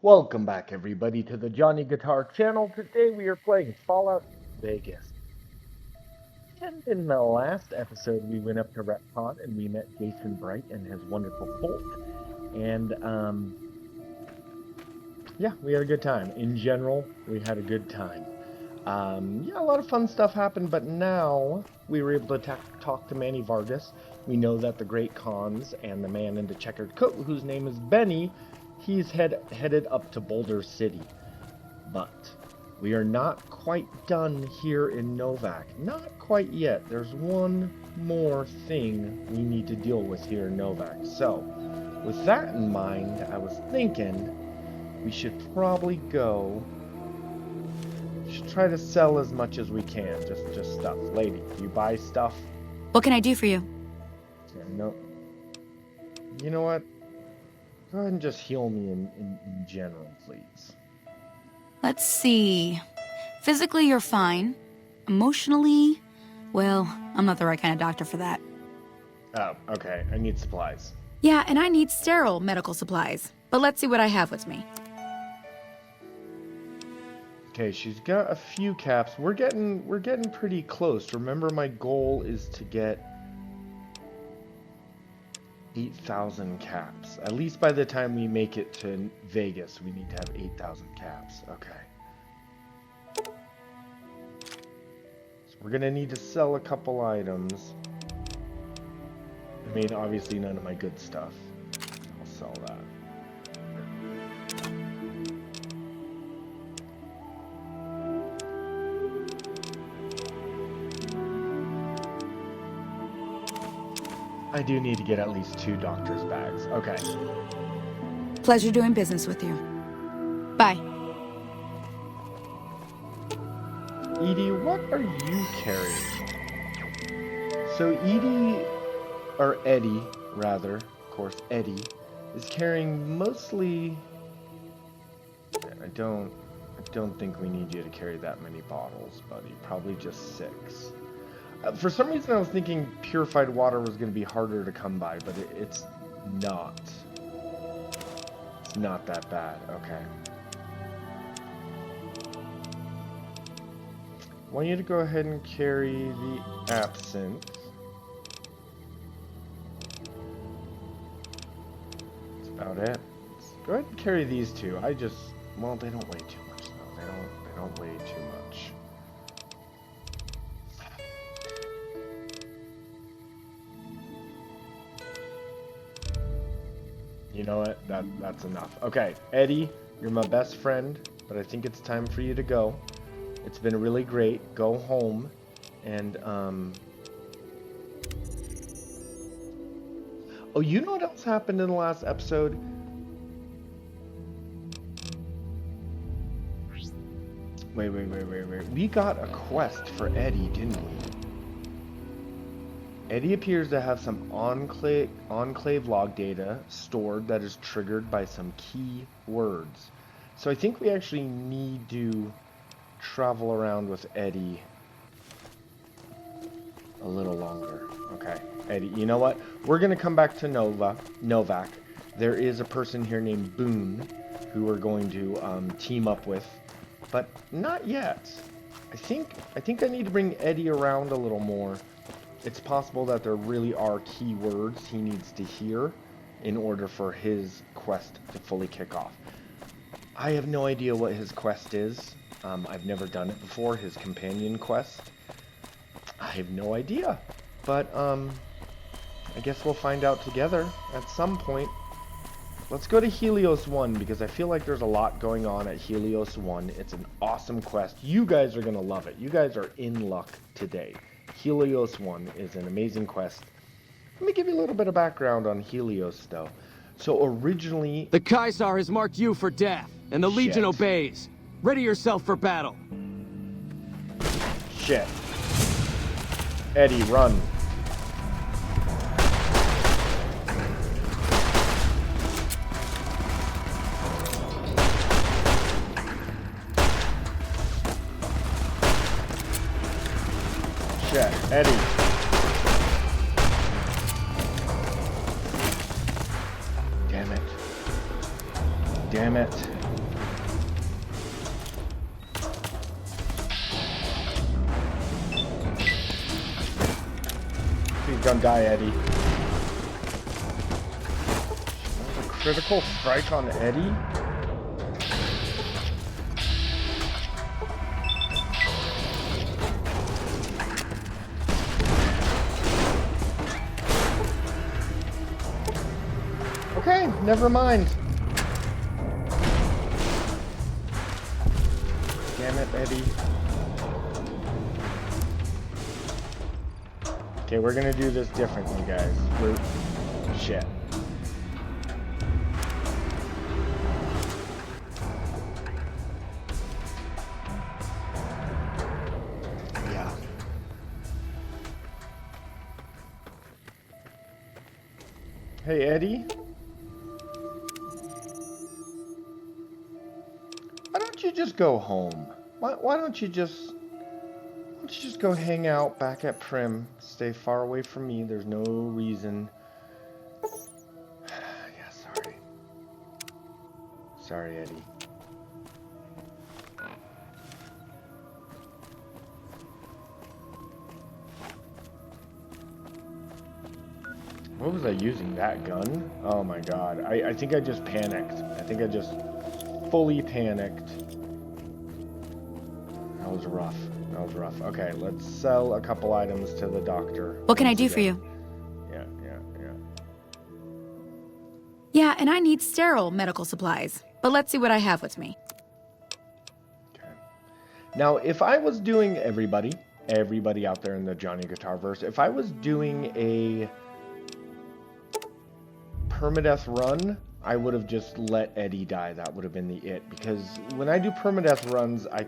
Welcome back, everybody, to the Johnny Guitar channel. Today we are playing Fallout Vegas. And in the last episode, we went up to Retcon and we met Jason Bright and his wonderful Colt. And, yeah, we had a good time. In general, we had a good time. Yeah, a lot of fun stuff happened, but now we were able to talk to Manny Vargas. We know that the Great Khans and the man in the checkered coat, whose name is Benny, he's headed up to Boulder City. But we are not quite done here in Novak. Not quite yet. There's one more thing we need to deal with here in Novak. So, with that in mind, I was thinking we should probably go. We should try to sell as much as we can. Just stuff. Lady, you buy stuff? What can I do for you? Yeah, no. You know what? Go ahead and just heal me in general, please. Let's see. Physically, you're fine. Emotionally, well, I'm not the right kind of doctor for that. Oh, okay. I need supplies. Yeah, and I need sterile medical supplies. But let's see what I have with me. Okay, she's got a few caps. We're getting pretty close. Remember, my goal is to get 8,000 caps. At least by the time we make it to Vegas, we need to have 8,000 caps. Okay. So we're gonna need to sell a couple items. I mean, obviously none of my good stuff. I'll sell that. I do need to get at least 2 doctor's bags. Okay. Pleasure doing business with you. Bye. Edie, what are you carrying? So Eddie, rather, of course, Eddie, is carrying mostly... I don't think we need you to carry that many bottles, buddy. Probably just 6. For some reason, I was thinking purified water was going to be harder to come by, but it's not. It's not that bad. Okay. I want you to go ahead and carry the absinthe. That's about it. Go ahead and carry these 2. Well, they don't weigh too much, though. They don't weigh too much. You know what? That's enough. Okay, Eddie, you're my best friend, but I think it's time for you to go. It's been really great. Go home, and oh, you know what else happened in the last episode? Wait. We got a quest for Eddie, didn't we? Eddie appears to have some enclave log data stored that is triggered by some key words. So I think we actually need to travel around with Eddie a little longer. Okay, Eddie, you know what? We're going to come back to Novak. There is a person here named Boone who we're going to team up with, but not yet. I think I need to bring Eddie around a little more. It's possible that there really are key words he needs to hear in order for his quest to fully kick off. I have no idea what his quest is. I've never done it before, his companion quest. I have no idea. But, I guess we'll find out together at some point. Let's go to Helios 1, because I feel like there's a lot going on at Helios 1. It's an awesome quest. You guys are going to love it. You guys are in luck today. Helios 1 is an amazing quest. Let me give you a little bit of background on Helios, though. So originally... The Caesar has marked you for death, and the Legion obeys. Ready yourself for battle. Shit. Eddie, run. Shit, Eddie. Damn it. Damn it. on, die, Eddie. A critical strike on Eddie? Okay, never mind. Damn it, Eddie. Okay, we're gonna do this differently, guys. Shit. Yeah. Hey, Eddie. Why don't you just go home? Why don't you just go hang out back at Prim? Stay far away from me. There's no reason. Yeah, sorry. Sorry, Eddie. What was I using? That gun? Oh my god. I think I just panicked. I think I just fully panicked. That was rough. That was rough. Okay, let's sell a couple items to the doctor. What can I do for you? Yeah. Yeah, and I need sterile medical supplies. But let's see what I have with me. Okay. Now, if I was doing everybody out there in the Johnny Guitarverse, if I was doing a permadeath run, I would have just let Eddie die. That would have been the it. Because when I do permadeath runs, I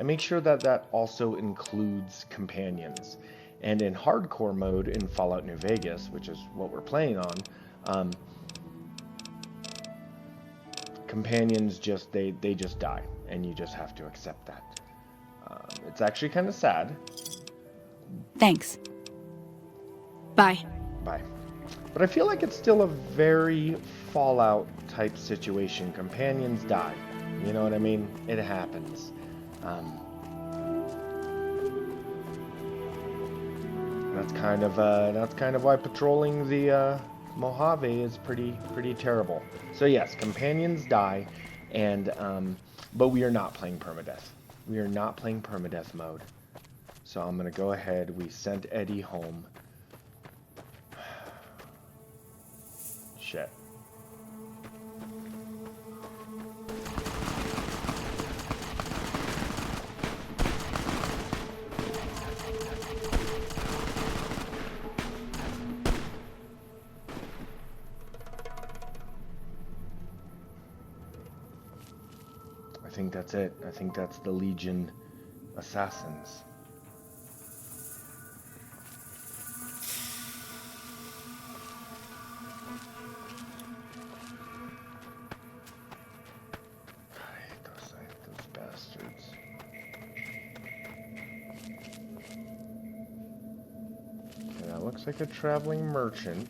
make sure that also includes companions. And in hardcore mode in Fallout New Vegas, which is what we're playing on, companions they just die, and you just have to accept that. It's actually kind of sad. Thanks. Bye. Bye. But I feel like it's still a very Fallout type situation. Companions die. You know what I mean? It happens. That's kind of why patrolling the Mojave is pretty terrible. So yes, companions die, and but we are not playing permadeath. We are not playing permadeath mode. So I'm gonna go ahead. We sent Eddie home. Shit. I think that's it. I think that's the Legion assassins. I hate those bastards. Okay, that looks like a traveling merchant.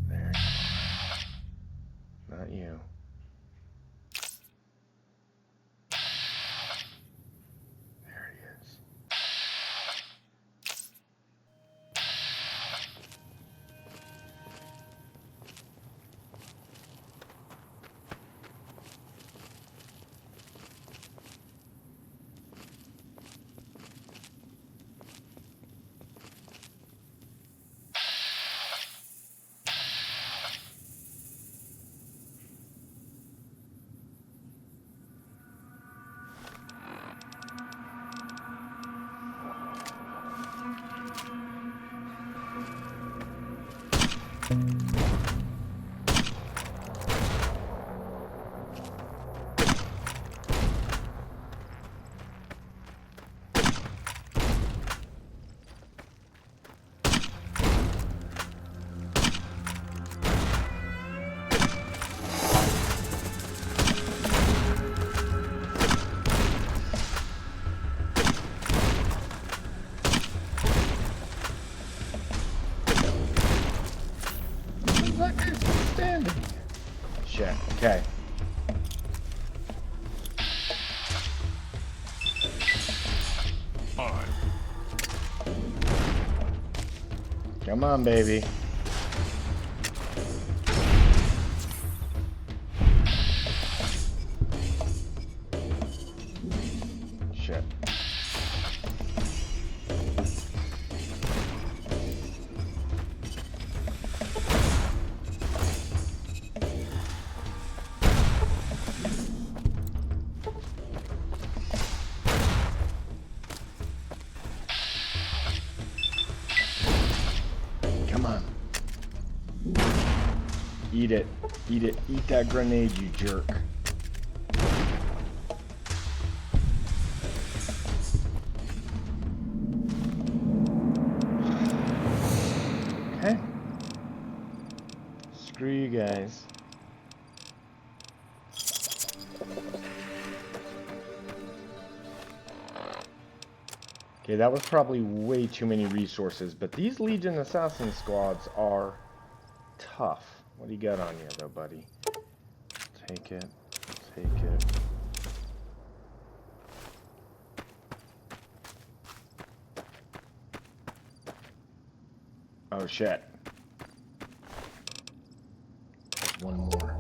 There. Not you. There he is. Come on, baby. Shit. Come on. Eat it. Eat it. Eat that grenade, you jerk. Okay. Screw you guys. Okay, that was probably way too many resources, but these Legion Assassin squads are tough. What do you got on you, though, buddy? Take it. Take it. Oh, shit. There's one more.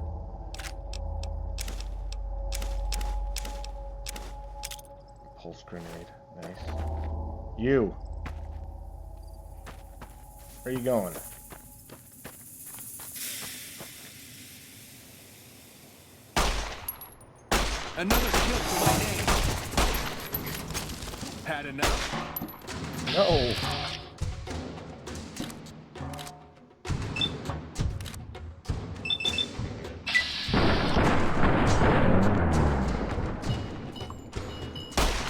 Pulse grenade. Nice. You. Where are you going? Another kill to my name. Had enough? No.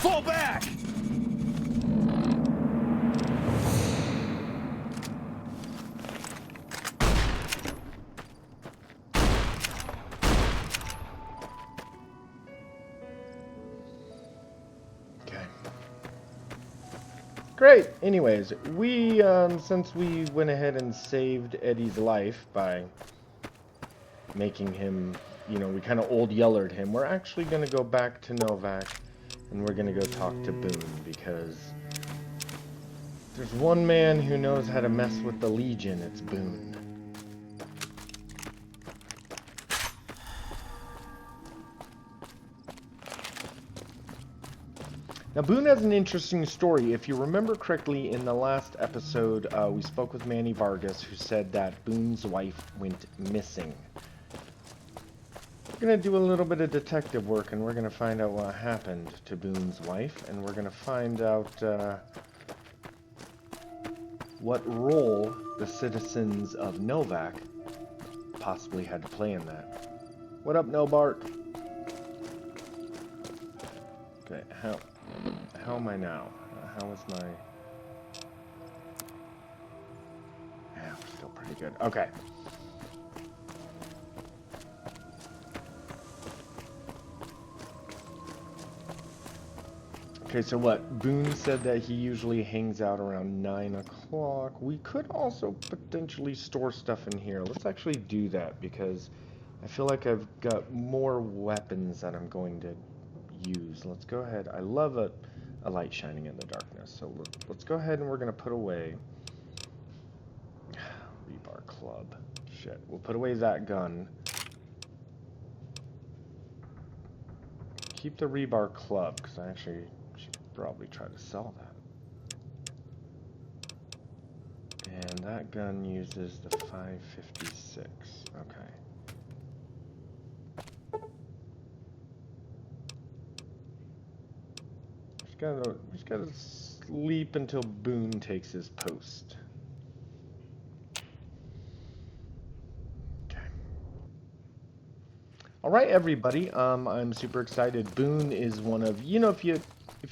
Fall back! Great. Anyways, we, since we went ahead and saved Eddie's life by making him, you know, we kind of old yellered him, we're actually going to go back to Novak and we're going to go talk to Boone, because there's one man who knows how to mess with the Legion. It's Boone. Now, Boone has an interesting story. If you remember correctly, in the last episode, we spoke with Manny Vargas, who said that Boone's wife went missing. We're going to do a little bit of detective work, and we're going to find out what happened to Boone's wife, and we're going to find out what role the citizens of Novak possibly had to play in that. What up, Nobart? Okay, how am I now? How is my... Yeah, we're still pretty good. Okay. Okay, so what? Boone said that he usually hangs out around 9 o'clock. We could also potentially store stuff in here. Let's actually do that, because I feel like I've got more weapons that I'm going to use. Let's go ahead. I love a light shining in the darkness. So let's go ahead and we're going to put away rebar club. Shit. We'll put away that gun. Keep the rebar club, because I actually should probably try to sell that. And that gun uses the 556. Okay. We just gotta sleep until Boone takes his post. Okay. All right, everybody. I'm super excited. Boone is one of, you know, if you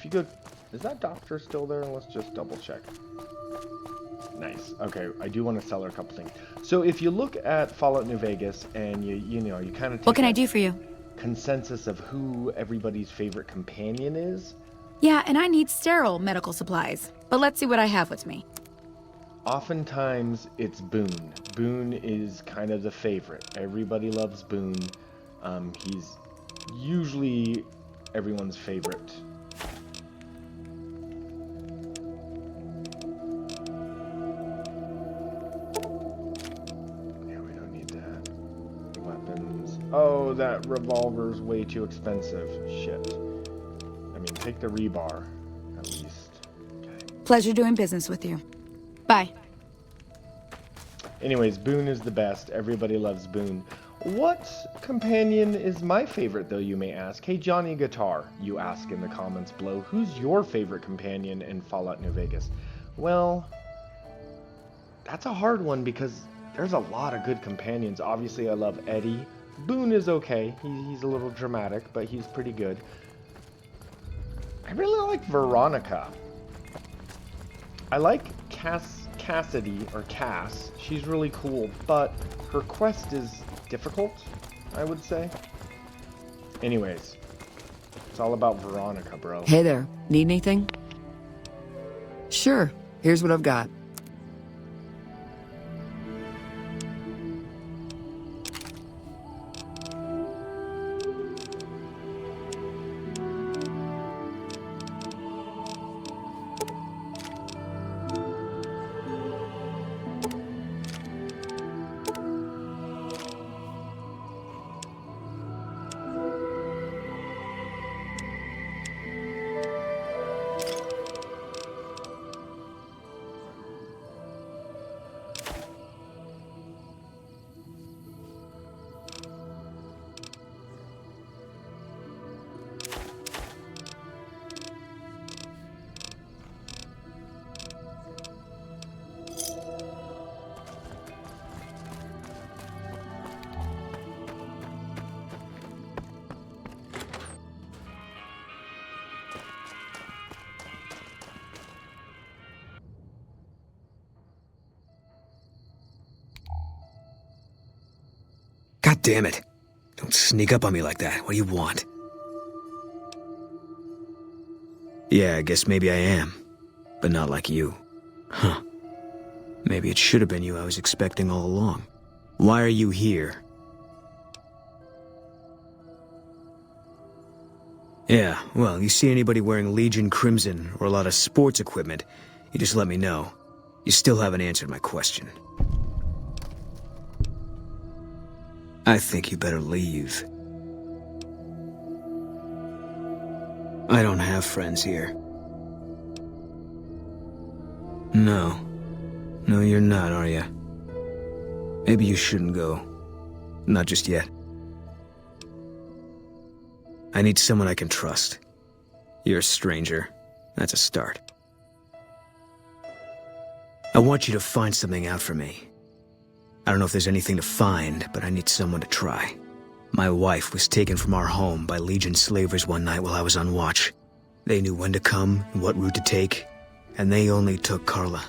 go, is that doctor still there? Let's just double check. Nice. Okay, I do want to sell her a couple things. So if you look at Fallout New Vegas and you know, you kind of take What can I do for you? consensus of who everybody's favorite companion is. Yeah, and I need sterile medical supplies. But let's see what I have with me. Oftentimes, it's Boone. Boone is kind of the favorite. Everybody loves Boone. He's usually everyone's favorite. no, that revolver's way too expensive. Shit. I mean, take the rebar, at least. Okay. Pleasure doing business with you. Bye. Anyways, Boone is the best. Everybody loves Boone. What companion is my favorite, though, you may ask? Hey, Johnny Guitar, you ask in the comments below. Who's your favorite companion in Fallout New Vegas? Well, that's a hard one because there's a lot of good companions. Obviously, I love Eddie. Boone is okay. He's a little dramatic, but he's pretty good. I really like Veronica. I like Cassidy, or Cass. She's really cool, but her quest is difficult, I would say. Anyways, it's all about Veronica, bro. Hey there, need anything? Sure, here's what I've got. God damn it. Don't sneak up on me like that. What do you want? Yeah, I guess maybe I am. But not like you. Huh. Maybe it should have been you I was expecting all along. Why are you here? Yeah, well, you see anybody wearing Legion Crimson or a lot of sports equipment, you just let me know. You still haven't answered my question. I think you better leave. I don't have friends here. No. No, you're not, are you? Maybe you shouldn't go. Not just yet. I need someone I can trust. You're a stranger. That's a start. I want you to find something out for me. I don't know if there's anything to find, but I need someone to try. My wife was taken from our home by Legion slavers one night while I was on watch. They knew when to come and what route to take, and they only took Carla.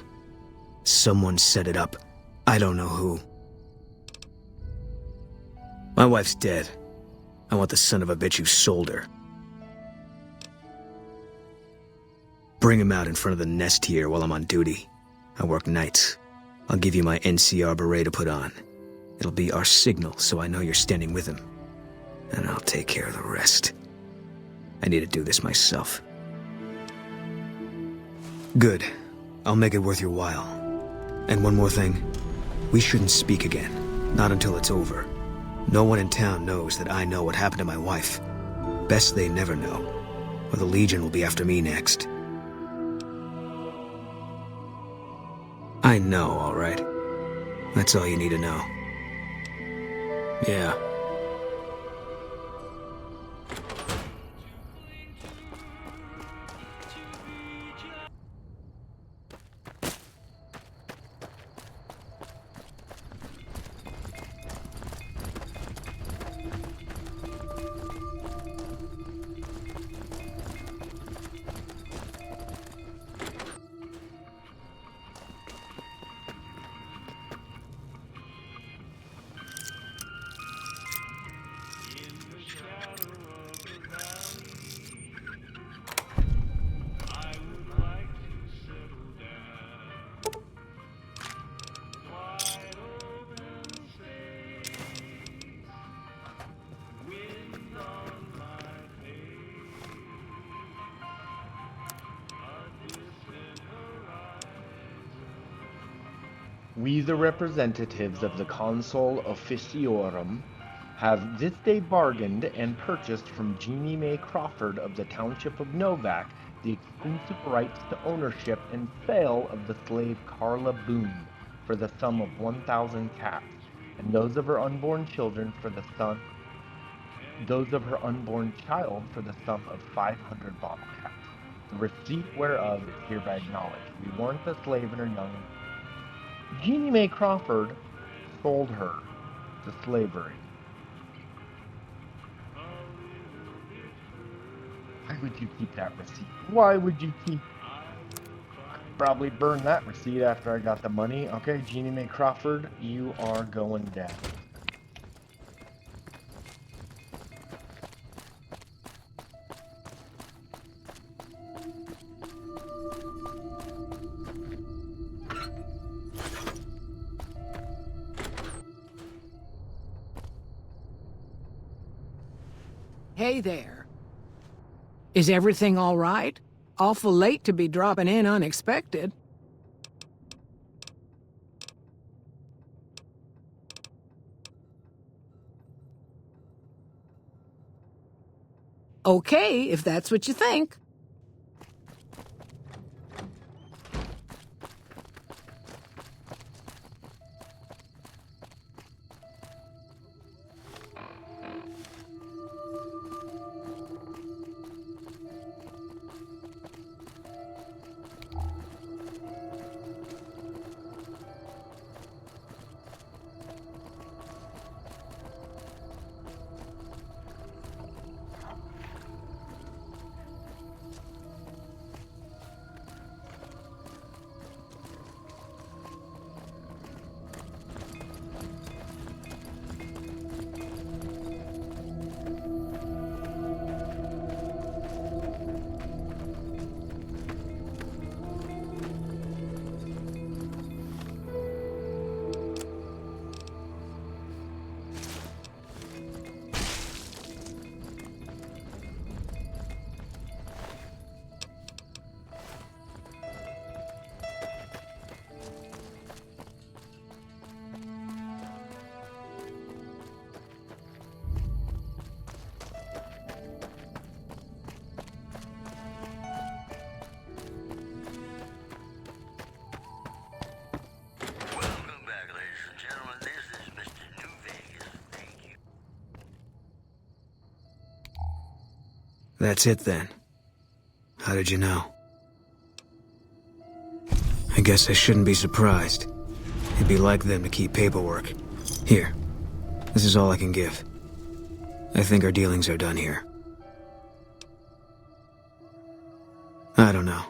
Someone set it up. I don't know who. My wife's dead. I want the son of a bitch who sold her. Bring him out in front of the nest here while I'm on duty. I work nights. I'll give you my NCR beret to put on. It'll be our signal so I know you're standing with him. And I'll take care of the rest. I need to do this myself. Good. I'll make it worth your while. And one more thing. We shouldn't speak again. Not until it's over. No one in town knows that I know what happened to my wife. Best they never know, or the Legion will be after me next. I know, all right. That's all you need to know. Yeah. We, the representatives of the Consul Officiorum, have this day bargained and purchased from Jeannie Mae Crawford of the Township of Novak the exclusive rights to ownership and sale of the slave Carla Boone for the sum of 1,000 caps, and those of her unborn child for the sum of 500 bottle caps. The receipt whereof is hereby acknowledged. We warrant the slave and her young. Jeannie Mae Crawford sold her to slavery. Why would you keep that receipt? Why would you keep... I'd probably burn that receipt after I got the money. Okay, Jeannie Mae Crawford, you are going down. Hey there. Is everything all right? Awful late to be dropping in unexpected. Okay, if that's what you think. That's it then. How did you know? I guess I shouldn't be surprised. It'd be like them to keep paperwork. Here. This is all I can give. I think our dealings are done here. I don't know.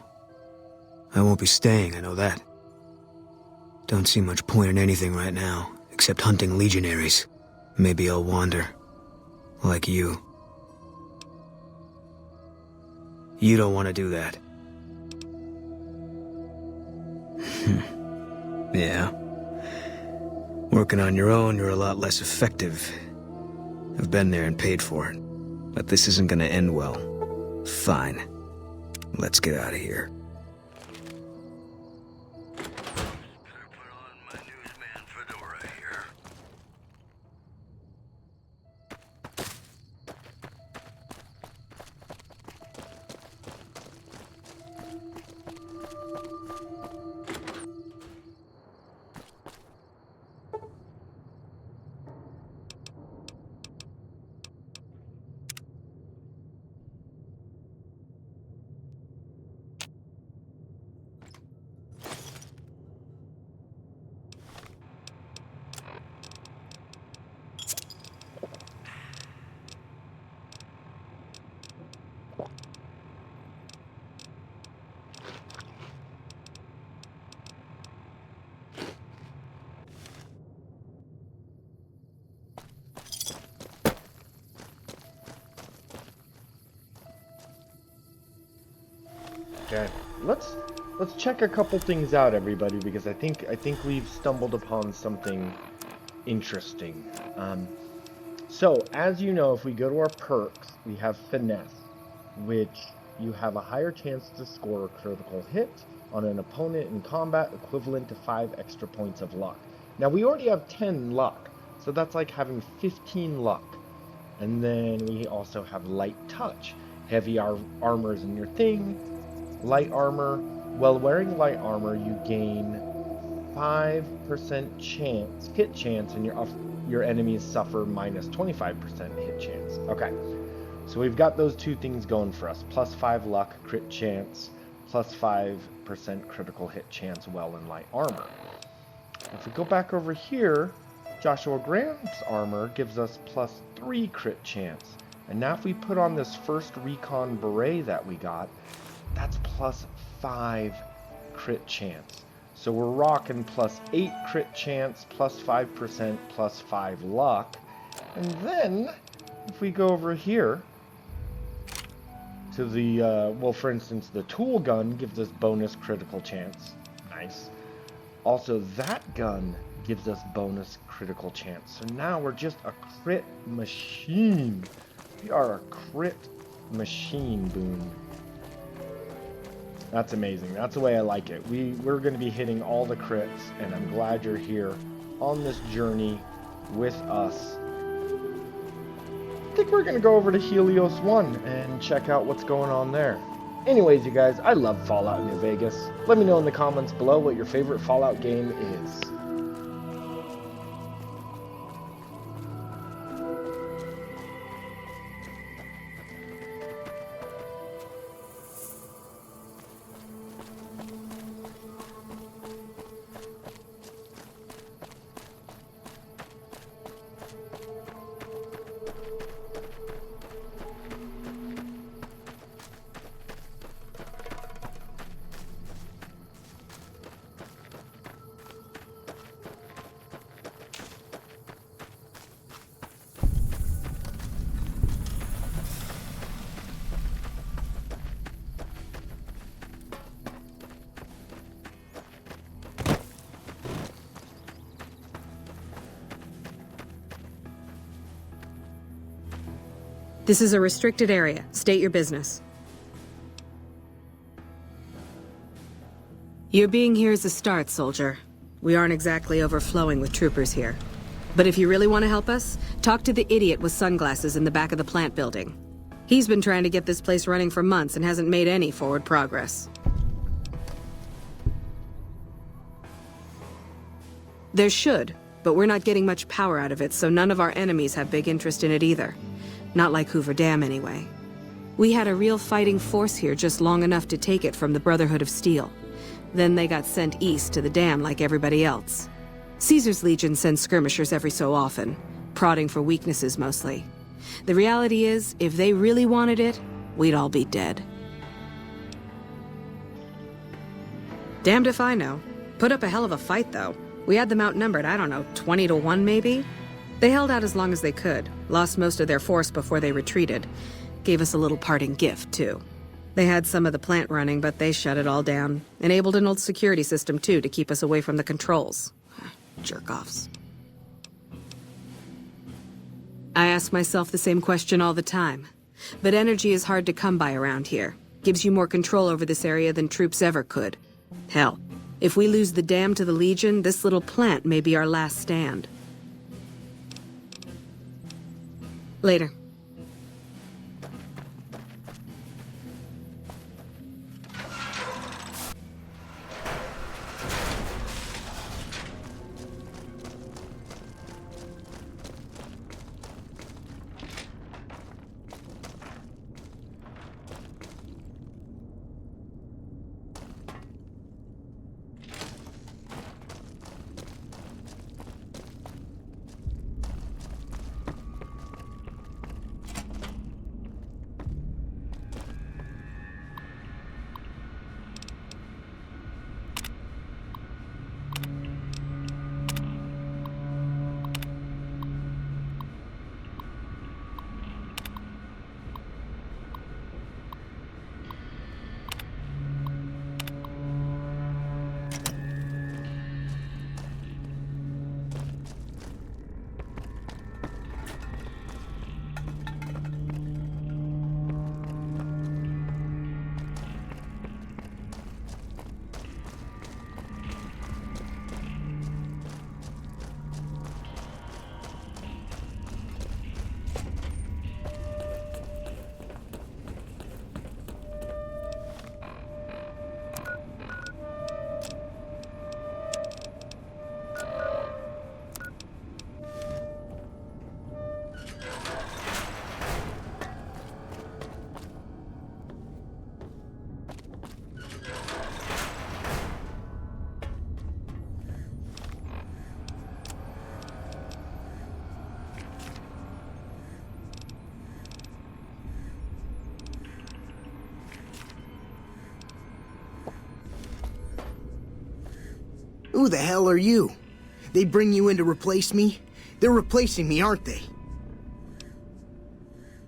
I won't be staying, I know that. Don't see much point in anything right now, except hunting legionaries. Maybe I'll wander. Like you. You don't want to do that. Yeah. Working on your own, you're a lot less effective. I've been there and paid for it. But this isn't gonna end well. Fine. Let's get out of here. Okay, let's check a couple things out, everybody, because I think we've stumbled upon something interesting. So as you know, if we go to our perks, we have finesse, which you have a higher chance to score a critical hit on an opponent in combat, equivalent to 5 extra points of luck. Now we already have 10 luck, So that's like having 15 luck. And then we also have light touch. Heavy armor is in your thing. Light armor. While wearing light armor, you gain 5% chance, hit chance, and your enemies suffer minus 25% hit chance. Okay, so we've got those two things going for us. Plus 5 luck, crit chance, plus 5% critical hit chance well in light armor. If we go back over here, Joshua Grant's armor gives us plus 3 crit chance. And now if we put on this first recon beret that we got, that's plus 5 crit chance. So we're rocking plus 8 crit chance, plus 5%, plus 5 luck. And then, if we go over here to the, well, for instance, the tool gun gives us bonus critical chance. Nice. Also, that gun gives us bonus critical chance. So now we're just a crit machine. We are a crit machine, Boone. That's amazing. That's the way I like it. We're going to be hitting all the crits, and I'm glad you're here on this journey with us. I think we're going to go over to Helios 1 and check out what's going on there. Anyways, you guys, I love Fallout New Vegas. Let me know in the comments below what your favorite Fallout game is. This is a restricted area. State your business. Your being here is a start, soldier. We aren't exactly overflowing with troopers here. But if you really want to help us, talk to the idiot with sunglasses in the back of the plant building. He's been trying to get this place running for months and hasn't made any forward progress. There should, but we're not getting much power out of it, so none of our enemies have big interest in it either. Not like Hoover Dam, anyway. We had a real fighting force here just long enough to take it from the Brotherhood of Steel. Then they got sent east to the dam like everybody else. Caesar's Legion sends skirmishers every so often, prodding for weaknesses mostly. The reality is, if they really wanted it, we'd all be dead. Damned if I know. Put up a hell of a fight, though. We had them outnumbered, I don't know, 20-1 maybe? They held out as long as they could, lost most of their force before they retreated. Gave us a little parting gift, too. They had some of the plant running, but they shut it all down. Enabled an old security system, too, to keep us away from the controls. Jerk-offs. I ask myself the same question all the time. But energy is hard to come by around here. Gives you more control over this area than troops ever could. Hell, if we lose the dam to the Legion, this little plant may be our last stand. Later. Who the hell are you? They bring you in to replace me? They're replacing me, aren't they?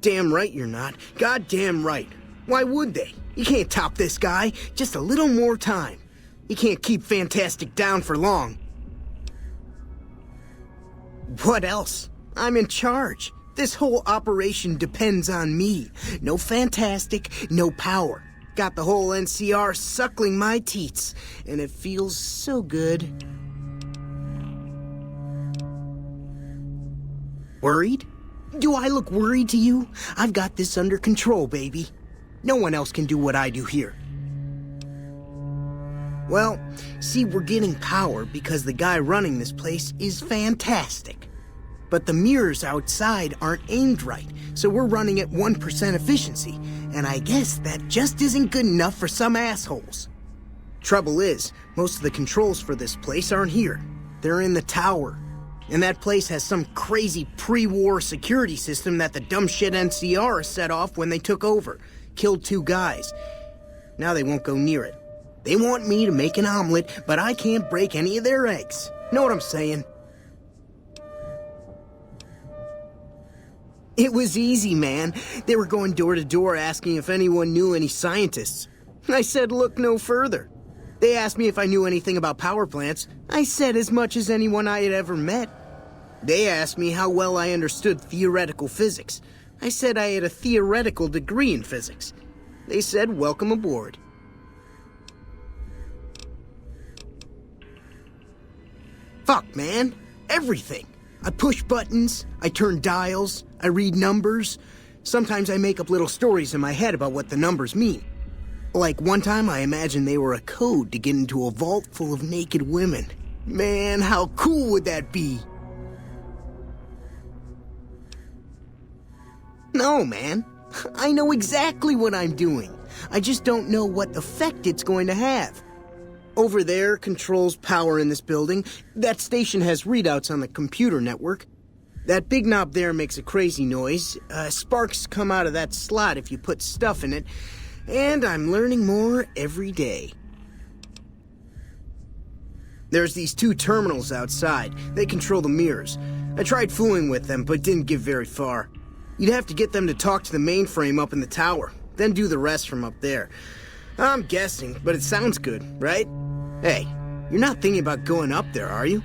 Damn right you're not. Goddamn right. Why would they? You can't top this guy. Just a little more time. You can't keep Fantastic down for long. What else? I'm in charge. This whole operation depends on me. No Fantastic, no power. Got the whole NCR suckling my teats, and it feels so good. Worried? Do I look worried to you? I've got this under control, baby. No one else can do what I do here. Well, see, we're getting power because the guy running this place is fantastic. But the mirrors outside aren't aimed right, so we're running at 1% efficiency, and I guess that just isn't good enough for some assholes. Trouble is, most of the controls for this place aren't here. They're in the tower. And that place has some crazy pre-war security system that the dumb shit NCR set off when they took over. Killed 2 guys. Now they won't go near it. They want me to make an omelet, but I can't break any of their eggs. Know what I'm saying? It was easy, man. They were going door to door asking if anyone knew any scientists. I said look no further. They asked me if I knew anything about power plants. I said as much as anyone I had ever met. They asked me how well I understood theoretical physics. I said I had a theoretical degree in physics. They said welcome aboard. Fuck, man. Everything. I push buttons, I turn dials, I read numbers. Sometimes I make up little stories in my head about what the numbers mean. Like one time I imagined they were a code to get into a vault full of naked women. Man, how cool would that be? No, man. I know exactly what I'm doing. I just don't know what effect it's going to have. Over there controls power in this building. That station has readouts on the computer network. That big knob there makes a crazy noise. Sparks come out of that slot if you put stuff in it. And I'm learning more every day. There's these 2 terminals outside. They control the mirrors. I tried fooling with them, but didn't get very far. You'd have to get them to talk to the mainframe up in the tower, then do the rest from up there. I'm guessing, but it sounds good, right? Hey, you're not thinking about going up there, are you?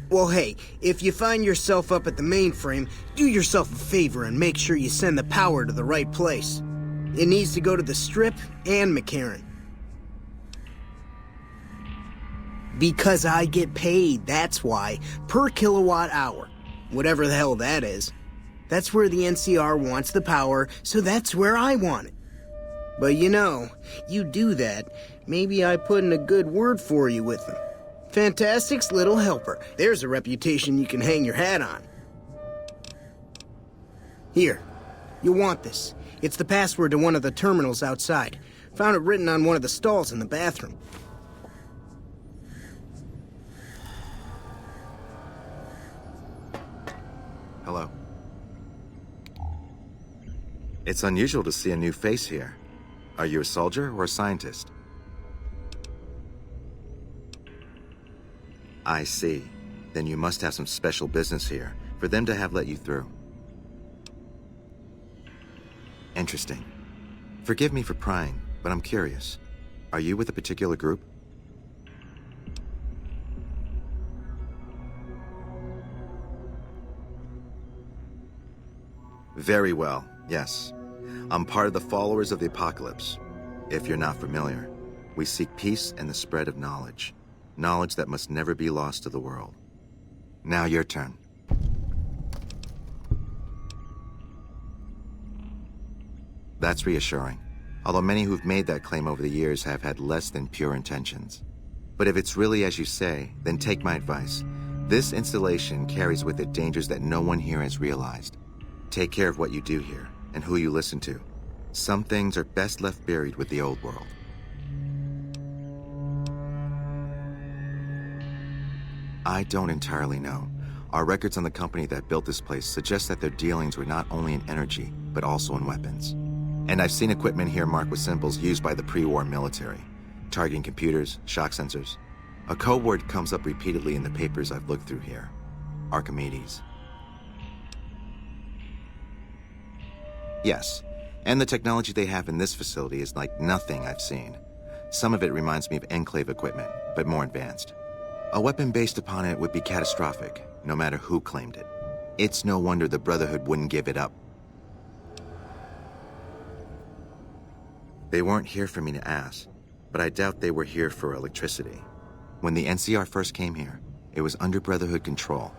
Well, hey, if you find yourself up at the mainframe, do yourself a favor and make sure you send the power to the right place. It needs to go to the Strip and McCarran. Because I get paid, that's why. Per kilowatt hour. Whatever the hell that is. That's where the NCR wants the power, so that's where I want it. But you know, you do that, maybe I put in a good word for you with them. Fantastic's little helper. There's a reputation you can hang your hat on. Here, you'll want this. It's the password to one of the terminals outside. Found it written on one of the stalls in the bathroom. Hello. It's unusual to see a new face here. Are you a soldier or a scientist? I see. Then you must have some special business here, for them to have let you through. Interesting. Forgive me for prying, but I'm curious. Are you with a particular group? Very well, yes. I'm part of the followers of the apocalypse. If you're not familiar, we seek peace and the spread of knowledge. Knowledge that must never be lost to the world. Now your turn. That's reassuring, although many who've made that claim over the years have had less than pure intentions. But if it's really as you say, then take my advice. This installation carries with it dangers that no one here has realized. Take care of what you do here, and who you listen to. Some things are best left buried with the old world. I don't entirely know. Our records on the company that built this place suggest that their dealings were not only in energy, but also in weapons. And I've seen equipment here marked with symbols used by the pre-war military, targeting computers, shock sensors. A code word comes up repeatedly in the papers I've looked through here. Archimedes. Yes, and the technology they have in this facility is like nothing I've seen. Some of it reminds me of Enclave equipment, but more advanced. A weapon based upon it would be catastrophic, no matter who claimed it. It's no wonder the Brotherhood wouldn't give it up. They weren't here for me to ask, but I doubt they were here for electricity. When the NCR first came here, it was under Brotherhood control.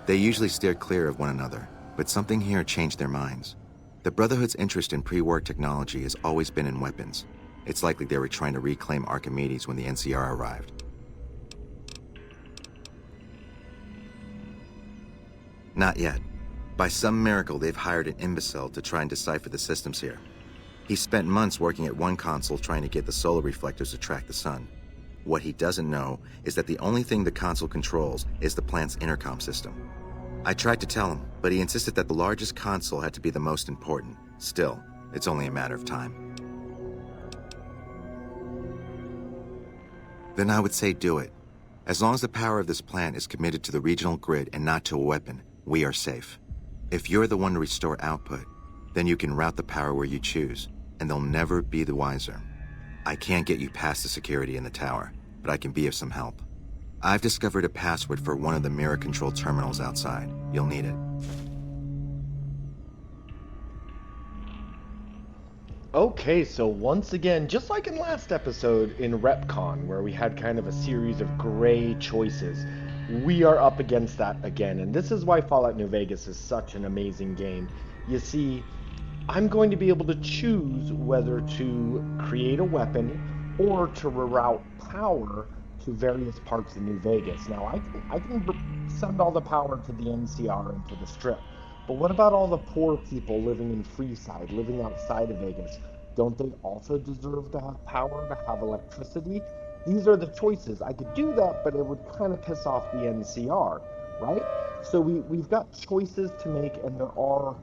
They usually steered clear of one another, but something here changed their minds. The Brotherhood's interest in pre-war technology has always been in weapons. It's likely they were trying to reclaim Archimedes when the NCR arrived. Not yet. By some miracle, they've hired an imbecile to try and decipher the systems here. He spent months working at one console trying to get the solar reflectors to track the sun. What he doesn't know is that the only thing the console controls is the plant's intercom system. I tried to tell him, but he insisted that the largest console had to be the most important. Still, it's only a matter of time. Then I would say do it. As long as the power of this plant is committed to the regional grid and not to a weapon, we are safe. If you're the one to restore output, then you can route the power where you choose, and they'll never be the wiser. I can't get you past the security in the tower, but I can be of some help. I've discovered a password for one of the mirror control terminals outside. You'll need it. Okay, so once again, just like in last episode in RepCon, where we had kind of a series of gray choices, we are up against that again. And this is why Fallout New Vegas is such an amazing game. You see, I'm going to be able to choose whether to create a weapon or to reroute power to various parts of New Vegas. Now, I can send all the power to the NCR and to the Strip, but what about all the poor people living in Freeside, living outside of Vegas? Don't they also deserve to have power, to have electricity? These are the choices. I could do that, but it would kind of piss off the NCR, right? So we've got choices to make, and there are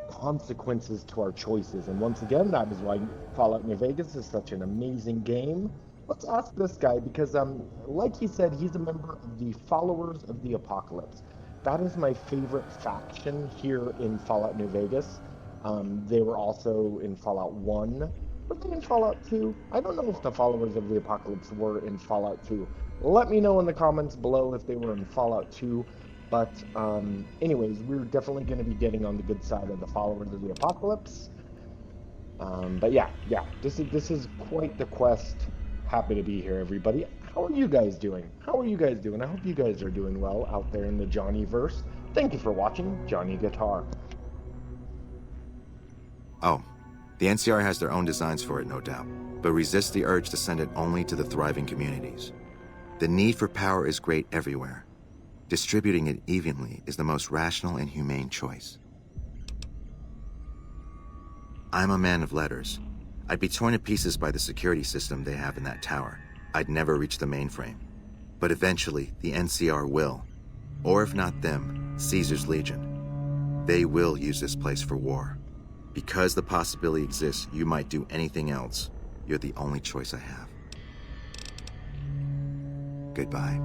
consequences to our choices. And once again, that is why Fallout New Vegas is such an amazing game. Let's ask this guy, because like he said, he's a member of the Followers of the Apocalypse. That is my favorite faction here in Fallout New Vegas. They were also in Fallout 1. Were they in Fallout 2? I don't know if the Followers of the Apocalypse were in Fallout 2. Let me know in the comments below if they were in Fallout 2. But anyways, we're definitely going to be getting on the good side of the Followers of the Apocalypse. But yeah, this is quite the quest. Happy to be here, everybody. How are you guys doing? I hope you guys are doing well out there in the Johnny-verse. Thank you for watching Johnny Guitar. Oh, the NCR has their own designs for it, no doubt, but resist the urge to send it only to the thriving communities. The need for power is great everywhere. Distributing it evenly is the most rational and humane choice. I'm a man of letters. I'd be torn to pieces by the security system they have in that tower. I'd never reach the mainframe. But eventually, the NCR will. Or if not them, Caesar's Legion. They will use this place for war. Because the possibility exists you might do anything else, you're the only choice I have. Goodbye.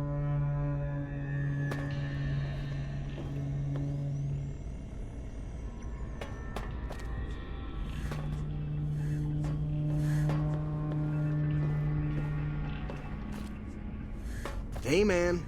Hey, man.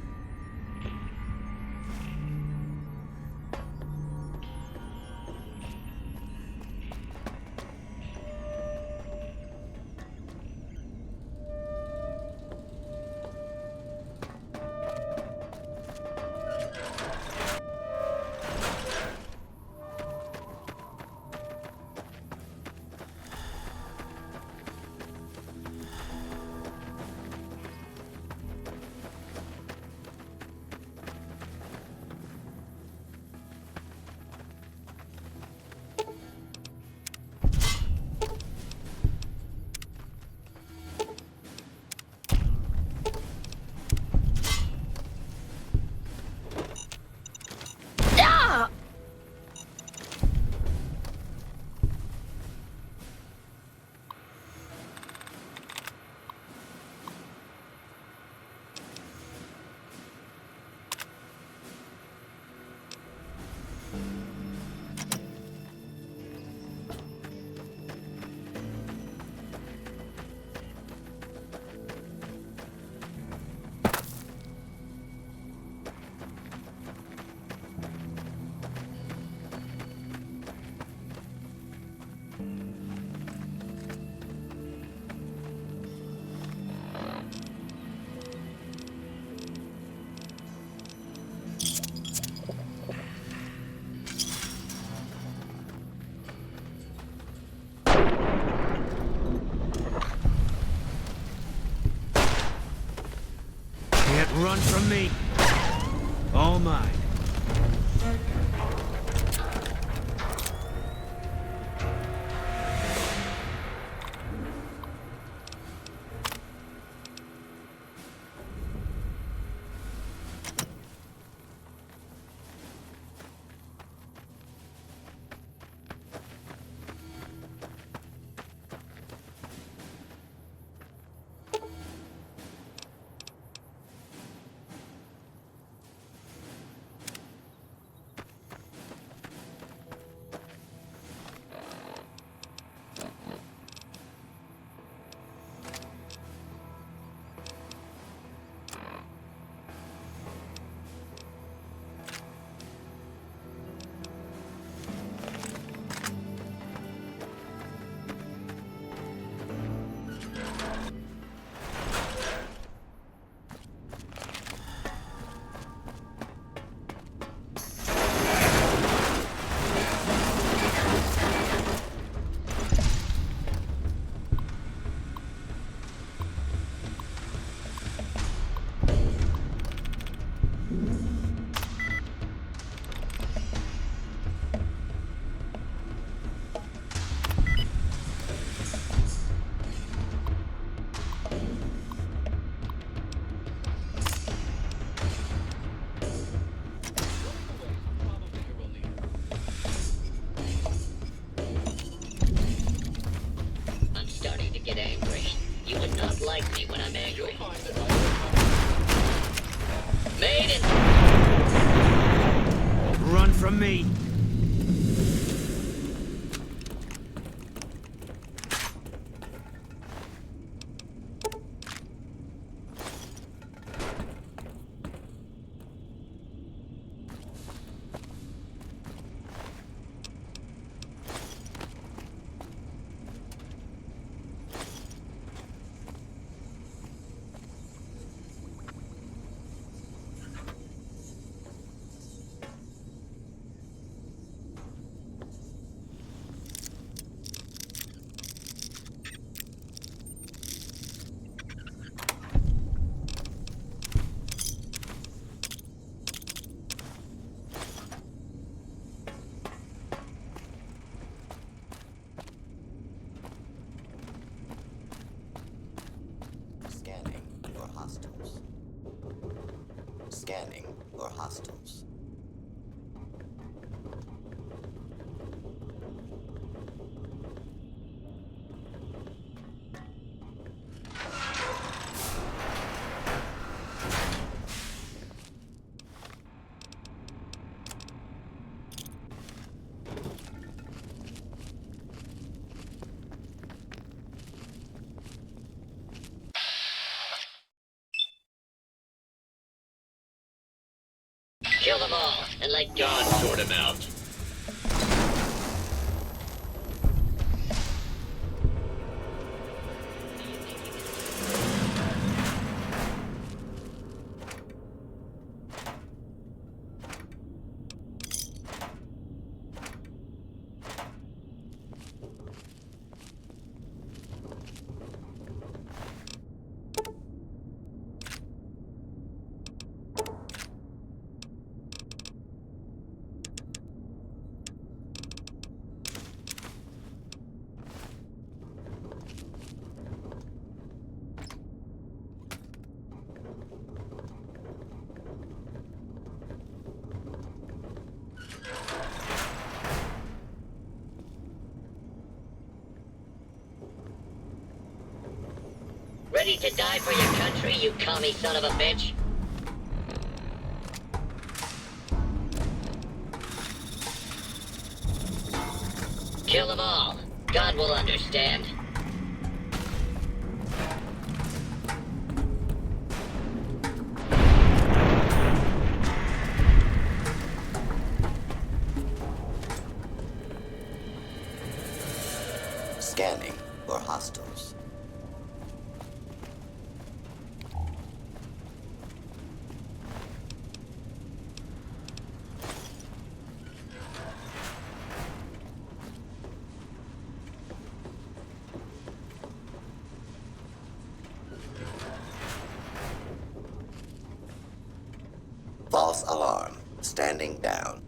Run from me. All mine. Like me when I'm angry. Made it! Run from me. Scanning for hostiles. Kill them all, and let God sort them out. Ready to die for your country, you commie son of a bitch? Kill them all. God will understand. Scanning for hostiles. False alarm. Standing down.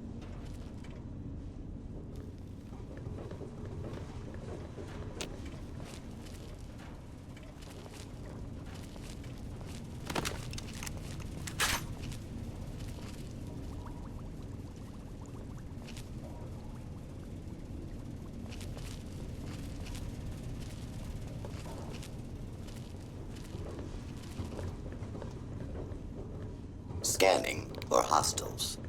Scanning for hostiles.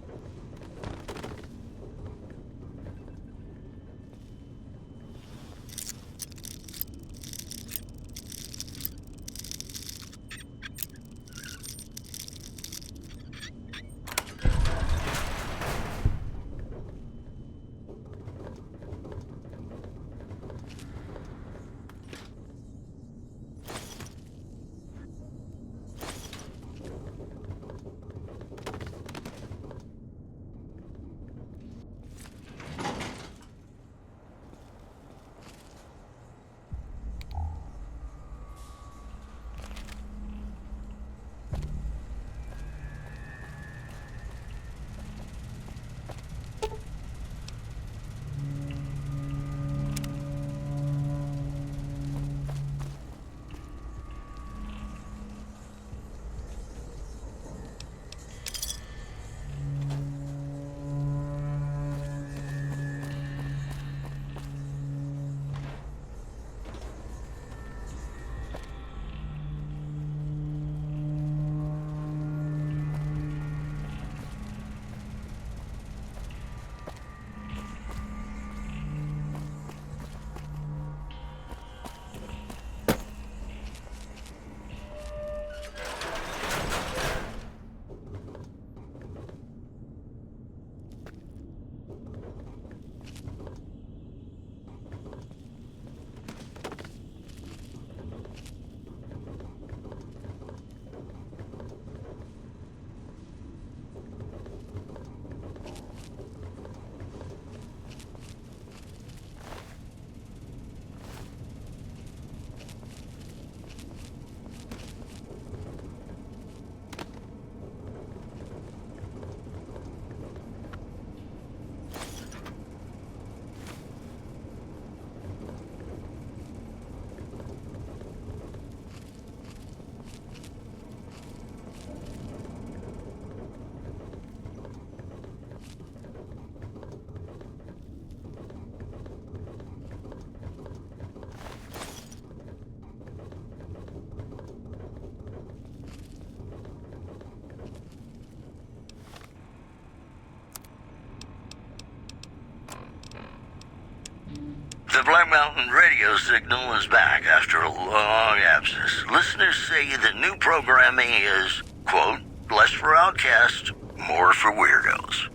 The Black Mountain radio signal is back after a long absence. Listeners say the new programming is, quote, less for outcasts, more for weirdos.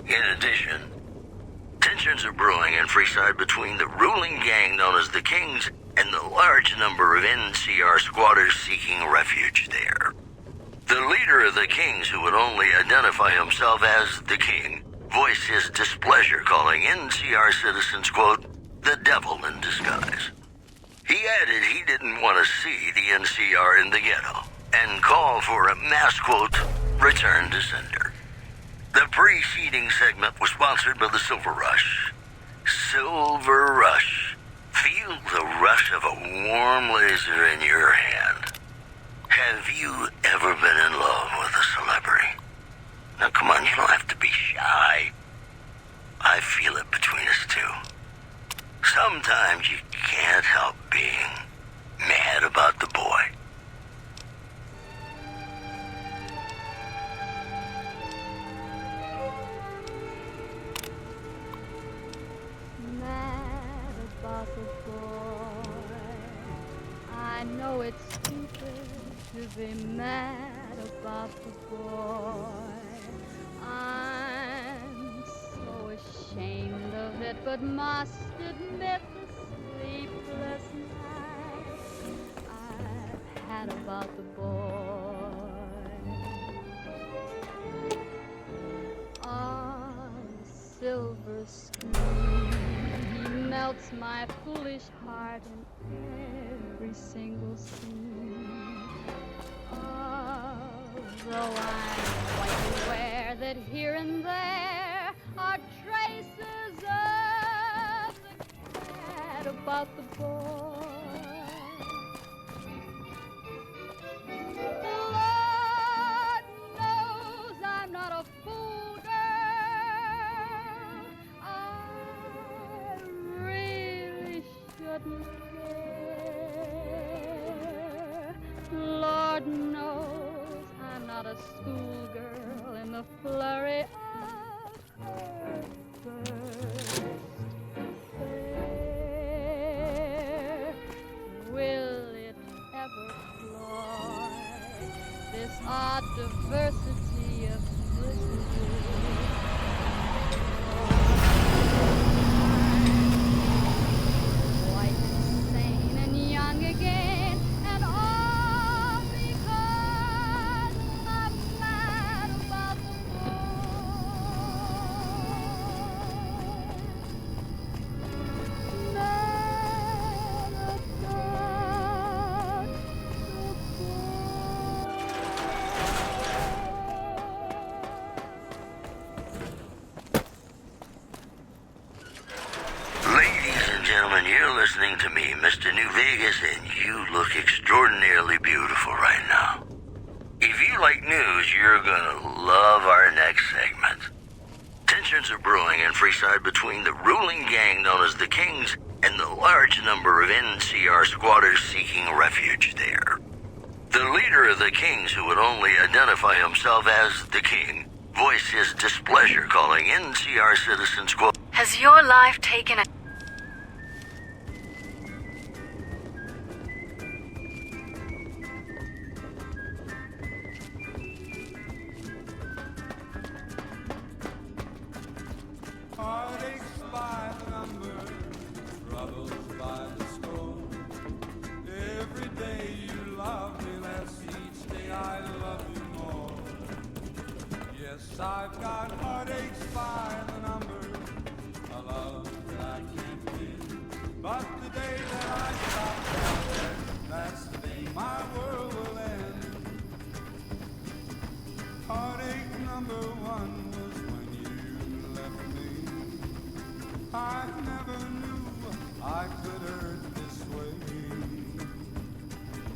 In addition, tensions are brewing in Freeside between the ruling gang known as the Kings and the large number of NCR squatters seeking refuge there. The leader of the Kings, who would only identify himself as the King, voiced his displeasure, calling NCR citizens, quote, the devil in disguise. He added he didn't want to see the NCR in the ghetto and called for a mass, quote, return to sender. The preceding segment was sponsored by the Silver Rush. Silver Rush. Feel the rush of a warm laser in your hand. Have you ever been in love with a celebrity? Now come on, you don't have to be shy. I feel it between us two. Sometimes you can't help being mad about the boy. Mad about the boy. I know it's stupid to be mad about the boy. I'm so ashamed of it, but must admit the sleepless nights I've had about the boy. On a silver screen, he melts my foolish heart in every single scene. Although I'm quite aware here and there are traces of the cat about the boy. Lord knows I'm not a fool, girl. I really shouldn't care. Lord knows I'm not a schoolgirl in the flurry of her first affair. Will it ever cloy this odd diversity of visitors? Quite sane and young again, and all because I'm mad about the boy. Mad about the Ladies and gentlemen, you're listening to me, Mr. New Vegas, and you look extraordinarily beautiful right now. If you like news, you're gonna love our next segment. Tensions are brewing in Freeside between the ruling gang known as the Kings and the large number of NCR squatters seeking refuge there. The leader of the Kings, who would only identify himself as the King, voiced his displeasure, calling NCR citizens, quote, Has your life taken a... Heartaches by the number, troubles by the score. Every day you love me less, each day I love you more. Yes, I've got heartaches by the number, a love that I can't win. But the day that I stop counting, that's the day my world will end. Heartache number one was when you left me. I never knew I could hurt this way.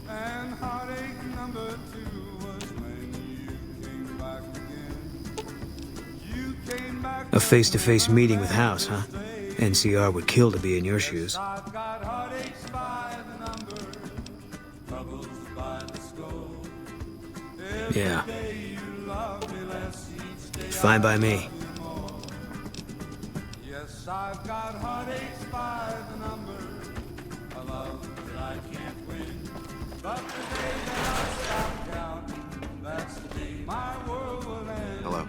And heartache number two was when you came back again. You came back. A face-to-face meeting with House, huh? NCR would kill to be in your shoes. I've got heartaches by the number, troubles by the score. Every Yeah. day you love me less, each day Fine by me. Yes, I've got heartaches by the number, a love that I can't win. But the day that I stop counting, that's the day my world will end. Hello.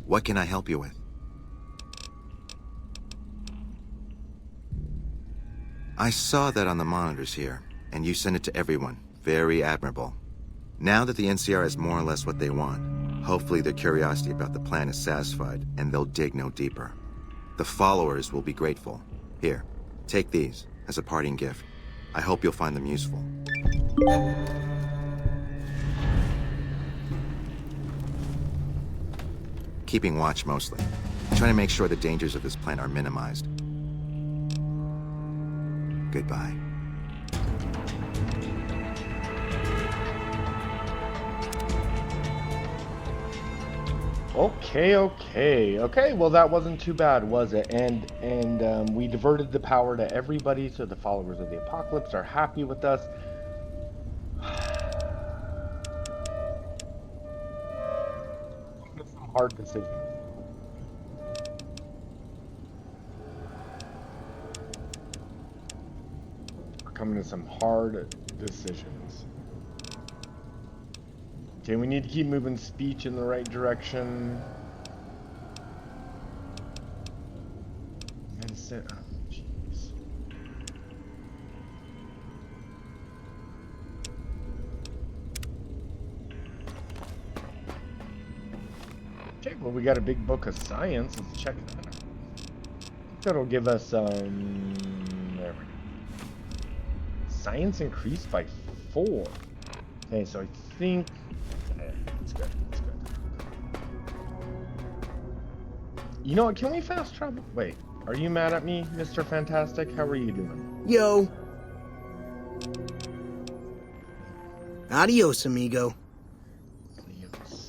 What can I help you with? I saw that on the monitors here, and you sent it to everyone. Very admirable. Now that the NCR has more or less what they want, hopefully their curiosity about the plan is satisfied, and they'll dig no deeper. The followers will be grateful. Here, take these as a parting gift. I hope you'll find them useful. Keeping watch mostly. Trying to make sure the dangers of this plan are minimized. Goodbye. Okay. Well, that wasn't too bad, was it? And we diverted the power to everybody, so the followers of the apocalypse are happy with us. Some hard decisions. We're coming to some hard decisions. Okay, we need to keep moving speech in the right direction. Medicine. Oh, jeez. Okay, well, we got a big book of science. Let's check that out. That'll give us there we go. Science increased by 4. Okay, so I think... it's good, it's good. You know what, can we fast travel? Wait, are you mad at me, Mr. Fantastic? How are you doing? Yo. Adios, amigo. Adios.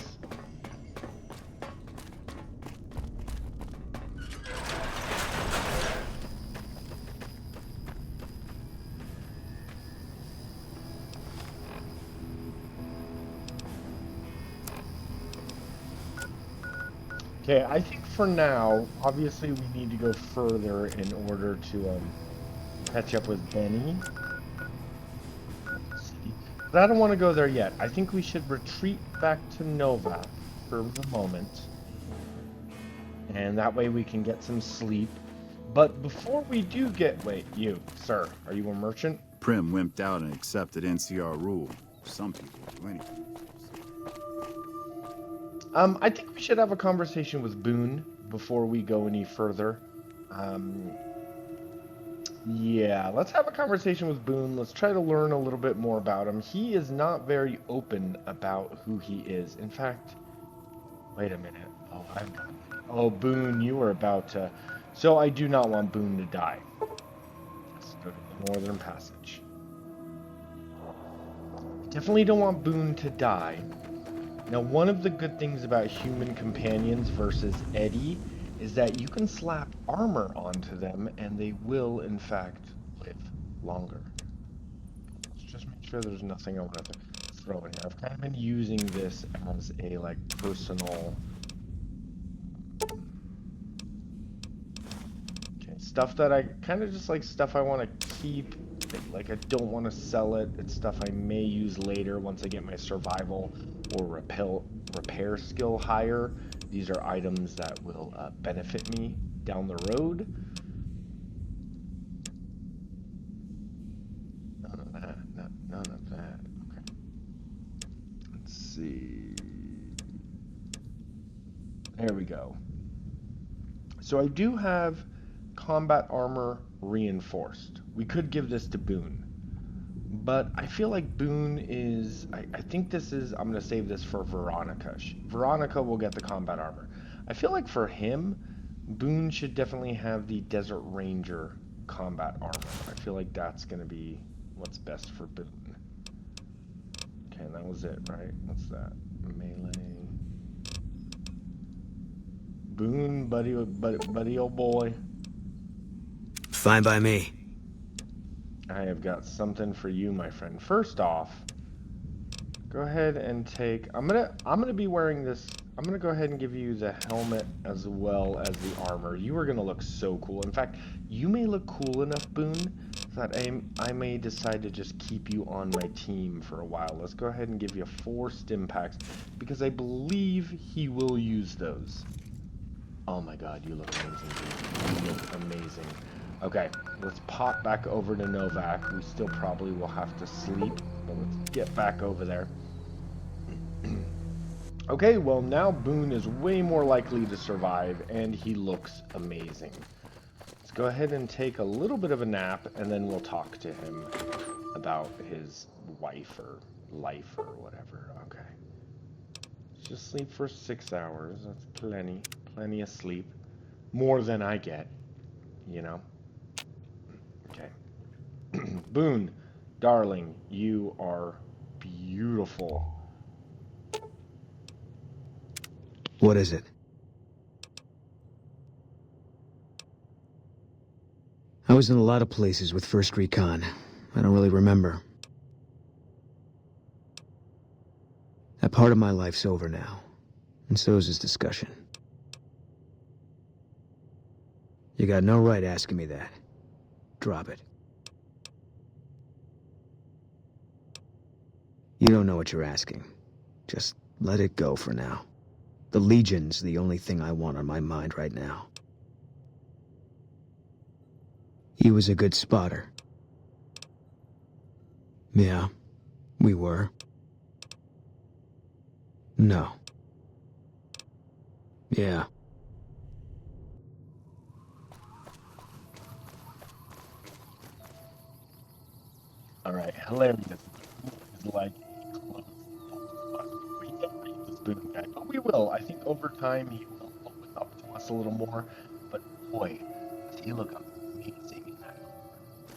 Okay, I think for now, obviously we need to go further in order to catch up with Benny. Let's see. But I don't want to go there yet. I think we should retreat back to Nova for the moment. And that way we can get some sleep. But before we do get... Wait, you, sir, are you a merchant? Prim wimped out and accepted NCR rule. Some people do anything. I think we should have a conversation with Boone before we go any further. Yeah, let's have a conversation with Boone. Let's try to learn a little bit more about him. He is not very open about who he is. In fact, wait a minute. Oh, Boone, you were about to... So I do not want Boone to die. Let's go to the Northern Passage. Definitely don't want Boone to die. Now, one of the good things about human companions versus Eddie is that you can slap armor onto them and they will, in fact, live longer. Let's just make sure there's nothing I want to throw in here. I've kind of been using this as a, like, personal... Okay, stuff that I kind of just like stuff I want to keep. Like, I don't want to sell it. It's stuff I may use later once I get my survival or repair skill higher. These are items that will benefit me down the road. None of that. None of that. Okay. Let's see. There we go. So I do have combat armor reinforced. We could give this to Boone. But I feel like Boone is... I think this is... I'm going to save this for Veronica. Veronica will get the combat armor. I feel like for him, Boone should definitely have the Desert Ranger combat armor. I feel like that's going to be what's best for Boone. Okay, and that was it, right? What's that? Melee. Boone, buddy, oh boy. Fine by me. I have got something for you, my friend. First off, go ahead and take... I'm gonna be wearing this... I'm gonna go ahead and give you the helmet as well as the armor. You are gonna look so cool. In fact, you may look cool enough, Boone, that I may decide to just keep you on my team for a while. Let's go ahead and give you 4 stim packs, because I believe he will use those. Oh my god, you look amazing, dude. You look amazing. Okay, let's pop back over to Novak. We still probably will have to sleep, but let's get back over there. Okay, well now Boone is way more likely to survive, and he looks amazing. Let's go ahead and take a little bit of a nap, and then we'll talk to him about his wife or life or whatever. Okay. Let's just sleep for 6 hours. That's plenty of sleep. More than I get, you know? Okay. Boone, darling, you are beautiful. What is it? I was in a lot of places with First Recon. I don't really remember. That part of my life's over now, and so is this discussion. You got no right asking me that. Drop it. You don't know what you're asking. Just let it go for now. The Legion's the only thing I want on my mind right now. He was a good spotter. Yeah, we were. No. Yeah. Alright, hilarious. It's like close. We can't beat this Boone guy, but we will. I think over time he will open up to us a little more. But boy, does he look amazing in that.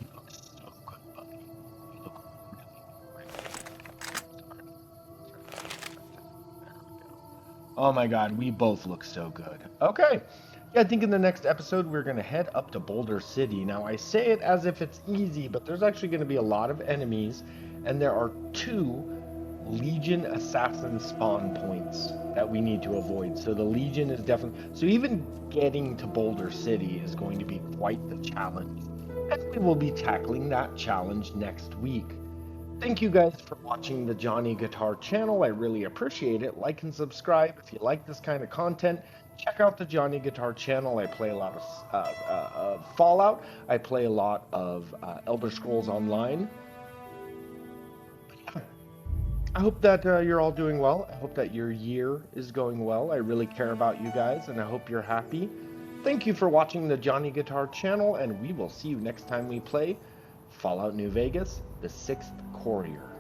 You look so good, buddy. You look really, oh my god, we both look so good. Okay. Yeah, I think in the next episode we're going to head up to Boulder City. Now, I say it as if it's easy, but there's actually going to be a lot of enemies, and there are 2 Legion assassin spawn points that we need to avoid. So the Legion is definitely... So even getting to Boulder City is going to be quite the challenge. And we will be tackling that challenge next week. Thank you guys for watching the Johnny Guitar channel. I really appreciate it. Like and subscribe if you like this kind of content. Check out the Johnny Guitar channel. I play a lot of Fallout. I play a lot of Elder Scrolls Online. I hope that you're all doing well. I hope that your year is going well. I really care about you guys, and I hope you're happy. Thank you for watching the Johnny Guitar channel, and we will see you next time we play Fallout New Vegas, the Sixth Courier.